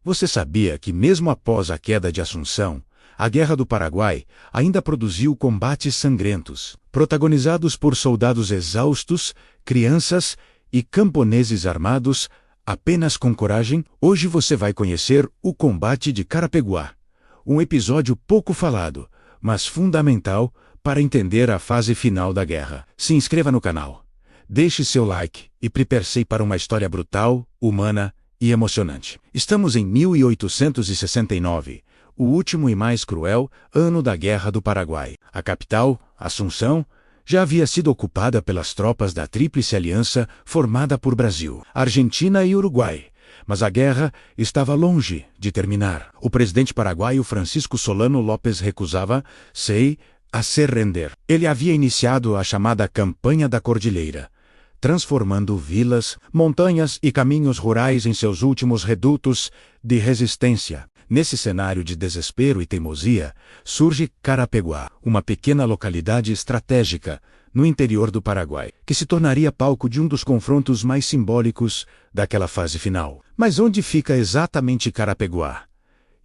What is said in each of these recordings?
Você sabia que mesmo após a queda de Assunção, a Guerra do Paraguai ainda produziu combates sangrentos, protagonizados por soldados exaustos, crianças e camponeses armados apenas com coragem? Hoje você vai conhecer o combate de Carapeguá, um episódio pouco falado, mas fundamental para entender a fase final da guerra. Se inscreva no canal, deixe seu like e prepare-se para uma história brutal, humana e emocionante. Estamos em 1869, o último e mais cruel ano da Guerra do Paraguai. A capital, Assunção, já havia sido ocupada pelas tropas da Tríplice Aliança formada por Brasil, Argentina e Uruguai. Mas a guerra estava longe de terminar. O presidente paraguaio Francisco Solano Lopes recusava-se a se render. Ele havia iniciado a chamada Campanha da Cordilheira, transformando vilas, montanhas e caminhos rurais em seus últimos redutos de resistência. Nesse cenário de desespero e teimosia, surge Carapeguá, uma pequena localidade estratégica no interior do Paraguai, que se tornaria palco de um dos confrontos mais simbólicos daquela fase final. Mas onde fica exatamente Carapeguá?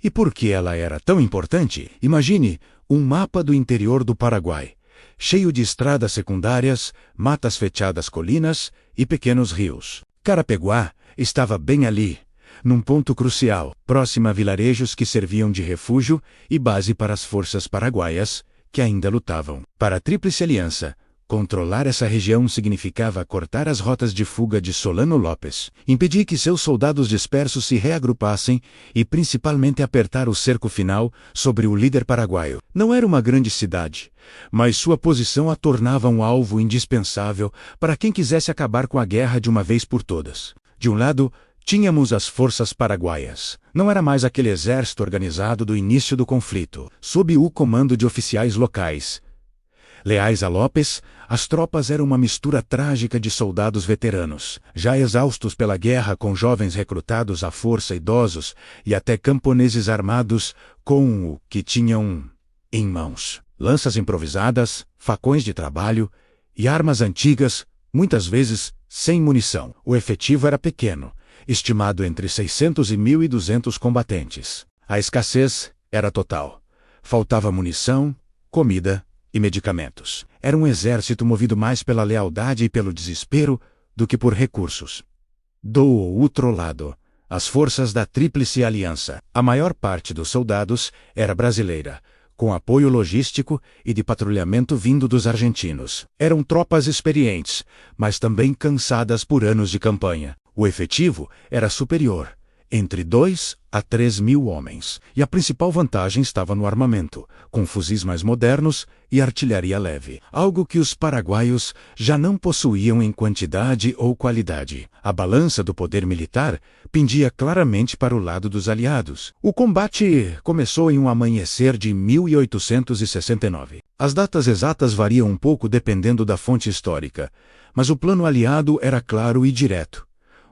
E por que ela era tão importante? Imagine um mapa do interior do Paraguai, cheio de estradas secundárias, matas fechadas, colinas e pequenos rios. Carapeguá estava bem ali, num ponto crucial, próximo a vilarejos que serviam de refúgio e base para as forças paraguaias, que ainda lutavam. Para a Tríplice Aliança, controlar essa região significava cortar as rotas de fuga de Solano Lopes, impedir que seus soldados dispersos se reagrupassem e principalmente apertar o cerco final sobre o líder paraguaio. Não era uma grande cidade, mas sua posição a tornava um alvo indispensável para quem quisesse acabar com a guerra de uma vez por todas. De um lado, tínhamos as forças paraguaias. Não era mais aquele exército organizado do início do conflito. Sob o comando de oficiais locais leais a Lopes, as tropas eram uma mistura trágica de soldados veteranos, já exaustos pela guerra, com jovens recrutados à força, idosos e até camponeses armados com o que tinham em mãos: lanças improvisadas, facões de trabalho e armas antigas, muitas vezes sem munição. O efetivo era pequeno, estimado entre 600 e 1.200 combatentes. A escassez era total. Faltava munição, comida e medicamentos. Era um exército movido mais pela lealdade e pelo desespero do que por recursos. Do outro lado, as forças da Tríplice Aliança. A maior parte dos soldados era brasileira, com apoio logístico e de patrulhamento vindo dos argentinos. Eram tropas experientes, mas também cansadas por anos de campanha. O efetivo era superior, entre 2 a 3 mil homens, e a principal vantagem estava no armamento, com fuzis mais modernos e artilharia leve, algo que os paraguaios já não possuíam em quantidade ou qualidade. A balança do poder militar pendia claramente para o lado dos aliados. O combate começou em um amanhecer de 1869. As datas exatas variam um pouco dependendo da fonte histórica, mas o plano aliado era claro e direto: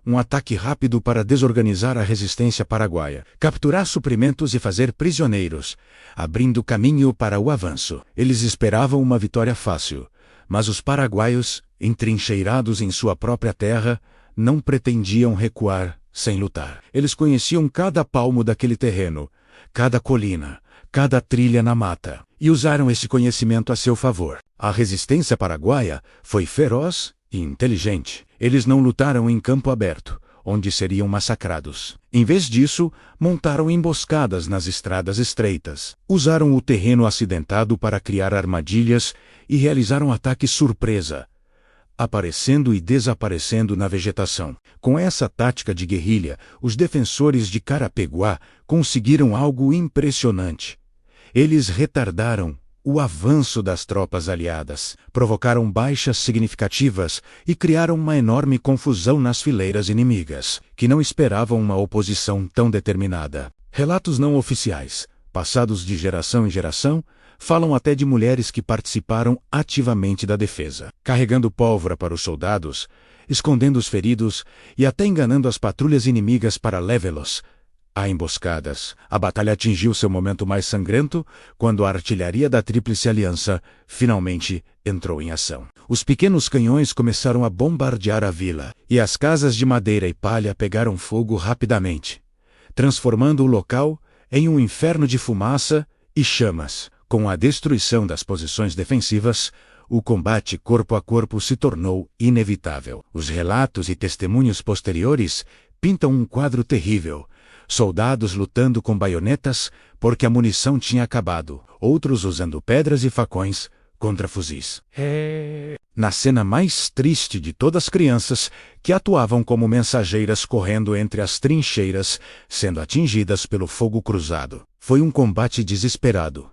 um ataque rápido para desorganizar a resistência paraguaia, capturar suprimentos e fazer prisioneiros, abrindo caminho para o avanço. Eles esperavam uma vitória fácil, mas os paraguaios, entrincheirados em sua própria terra, não pretendiam recuar sem lutar. Eles conheciam cada palmo daquele terreno, cada colina, cada trilha na mata, e usaram esse conhecimento a seu favor. A resistência paraguaia foi feroz e inteligente. Eles não lutaram em campo aberto, onde seriam massacrados. Em vez disso, montaram emboscadas nas estradas estreitas. Usaram o terreno acidentado para criar armadilhas e realizaram ataques surpresa, aparecendo e desaparecendo na vegetação. Com essa tática de guerrilha, os defensores de Carapeguá conseguiram algo impressionante. Eles retardaram o avanço das tropas aliadas, provocaram baixas significativas e criaram uma enorme confusão nas fileiras inimigas, que não esperavam uma oposição tão determinada. Relatos não oficiais, passados de geração em geração, falam até de mulheres que participaram ativamente da defesa, carregando pólvora para os soldados, escondendo os feridos e até enganando as patrulhas inimigas para levá-los a emboscadas. A batalha atingiu seu momento mais sangrento quando a artilharia da Tríplice Aliança finalmente entrou em ação. Os pequenos canhões começaram a bombardear a vila, e as casas de madeira e palha pegaram fogo rapidamente, transformando o local em um inferno de fumaça e chamas. Com a destruição das posições defensivas, o combate corpo a corpo se tornou inevitável. Os relatos e testemunhos posteriores pintam um quadro terrível. Soldados lutando com baionetas porque a munição tinha acabado, outros usando pedras e facões contra fuzis. Na cena mais triste de todas as crianças, que atuavam como mensageiras correndo entre as trincheiras, sendo atingidas pelo fogo cruzado. Foi um combate desesperado,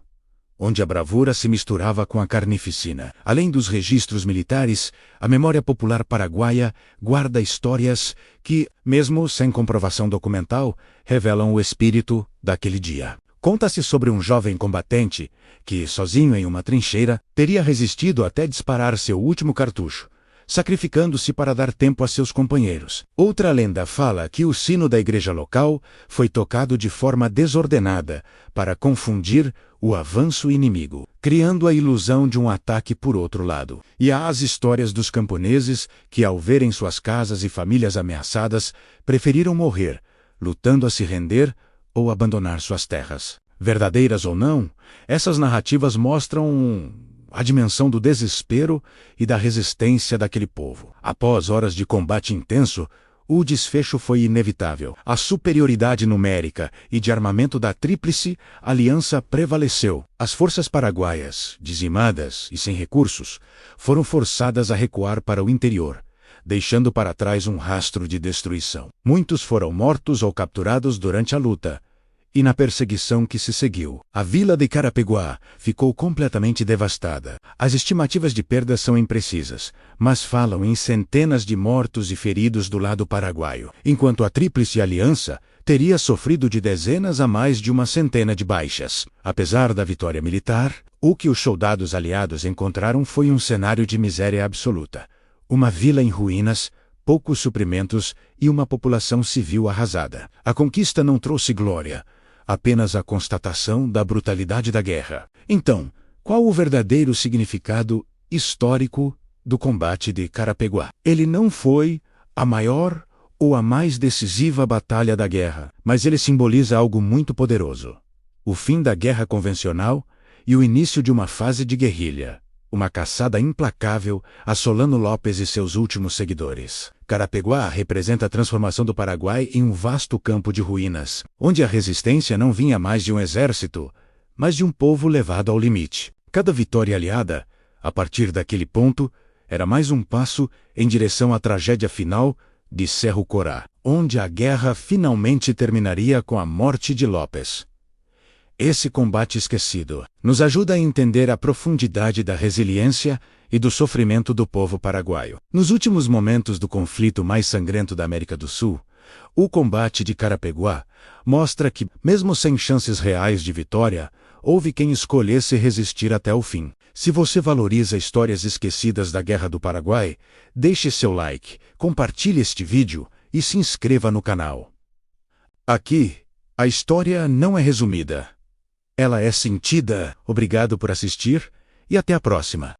onde a bravura se misturava com a carnificina. Além dos registros militares, a memória popular paraguaia guarda histórias que, mesmo sem comprovação documental, revelam o espírito daquele dia. Conta-se sobre um jovem combatente que, sozinho em uma trincheira, teria resistido até disparar seu último cartucho, sacrificando-se para dar tempo a seus companheiros. Outra lenda fala que o sino da igreja local foi tocado de forma desordenada para confundir o avanço inimigo, criando a ilusão de um ataque por outro lado. E há as histórias dos camponeses que, ao verem suas casas e famílias ameaçadas, preferiram morrer, lutando a se render ou abandonar suas terras. Verdadeiras ou não, essas narrativas mostram a dimensão do desespero e da resistência daquele povo. Após horas de combate intenso, o desfecho foi inevitável. A superioridade numérica e de armamento da Tríplice Aliança prevaleceu. As forças paraguaias, dizimadas e sem recursos, foram forçadas a recuar para o interior, deixando para trás um rastro de destruição. Muitos foram mortos ou capturados durante a luta e na perseguição que se seguiu. A vila de Carapeguá ficou completamente devastada. As estimativas de perdas são imprecisas, mas falam em centenas de mortos e feridos do lado paraguaio, enquanto a Tríplice Aliança teria sofrido de dezenas a mais de uma centena de baixas. Apesar da vitória militar, o que os soldados aliados encontraram foi um cenário de miséria absoluta. Uma vila em ruínas, poucos suprimentos e uma população civil arrasada. A conquista não trouxe glória, apenas a constatação da brutalidade da guerra. Então, qual o verdadeiro significado histórico do combate de Carapeguá? Ele não foi a maior ou a mais decisiva batalha da guerra, mas ele simboliza algo muito poderoso: o fim da guerra convencional e o início de uma fase de guerrilha. Uma caçada implacável a Solano Lopes e seus últimos seguidores. Carapeguá representa a transformação do Paraguai em um vasto campo de ruínas, onde a resistência não vinha mais de um exército, mas de um povo levado ao limite. Cada vitória aliada, a partir daquele ponto, era mais um passo em direção à tragédia final de Cerro Corá, onde a guerra finalmente terminaria com a morte de Lopes. Esse combate esquecido nos ajuda a entender a profundidade da resiliência e do sofrimento do povo paraguaio. Nos últimos momentos do conflito mais sangrento da América do Sul, o combate de Carapeguá mostra que, mesmo sem chances reais de vitória, houve quem escolhesse resistir até o fim. Se você valoriza histórias esquecidas da Guerra do Paraguai, deixe seu like, compartilhe este vídeo e se inscreva no canal. Aqui, a história não é resumida. Ela é sentida. Obrigado por assistir e até a próxima.